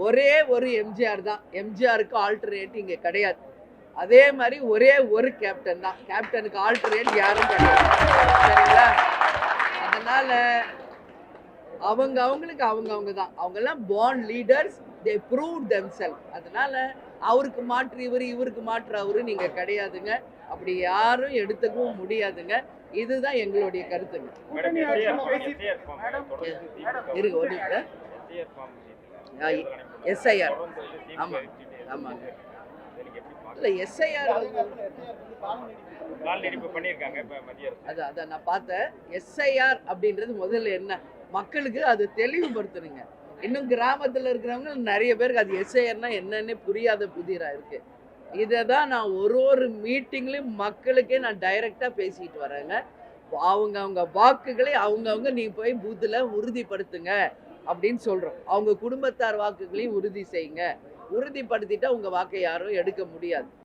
ஒரே ஒரு எம்ஜிஆர் தான். எம்ஜிஆருக்கு ஆல்டர்னேட் இங்க கிடையாது. அதே மாதிரி ஒரே ஒரு கேப்டன் தான். கேப்டனுக்கு ஆல்டர்னேட் யாரும் கிடையாது. சரிங்களா? அதனால அவங்களுக்கு அவங்க தான். அவங்கெல்லாம் பார்ன் லீடர்ஸ். தே ப்ரூவ் தெம்செல்ஃப். அதனால அவருக்கு மாற்று இவரு, இவருக்கு மாற்று அவரு நீங்க கிடையாதுங்க. அப்படி யாரும் எடுத்துக்கவும் முடியாதுங்க. இதுதான் எங்களுடைய கருத்துங்க. இருங்க ஒரு நிமிஷம். எஸ்ஐஆர். ஆமா ஆமாங்க. இல்ல எஸ்ஐஆர் அதான் நான் பார்த்தேன். எஸ்ஐஆர் அப்படின்றது முதல்ல என்ன மக்களுக்கு அது தெளிவுபடுத்தணுங்க. இன்னும் கிராமத்துல இருக்கிறவங்க நிறைய பேருக்கு அது எஸ்ஐஆர்னா என்னன்னே புரியாத புதிரா இருக்கு. இதை தான் நான் ஒரு மீட்டிங்லயும் மக்களுக்கே நான் டைரக்டா பேசிட்டு வரேங்க. அவங்க வாக்குகளை அவங்க நீ போய் பூத்துல உறுதிப்படுத்துங்க அப்படின்னு சொல்றோம். அவங்க குடும்பத்தார் வாக்குகளையும் உறுதி செய்யுங்க. உறுதிப்படுத்திட்டா உங்க வாக்கை யாரும் எடுக்க முடியாது.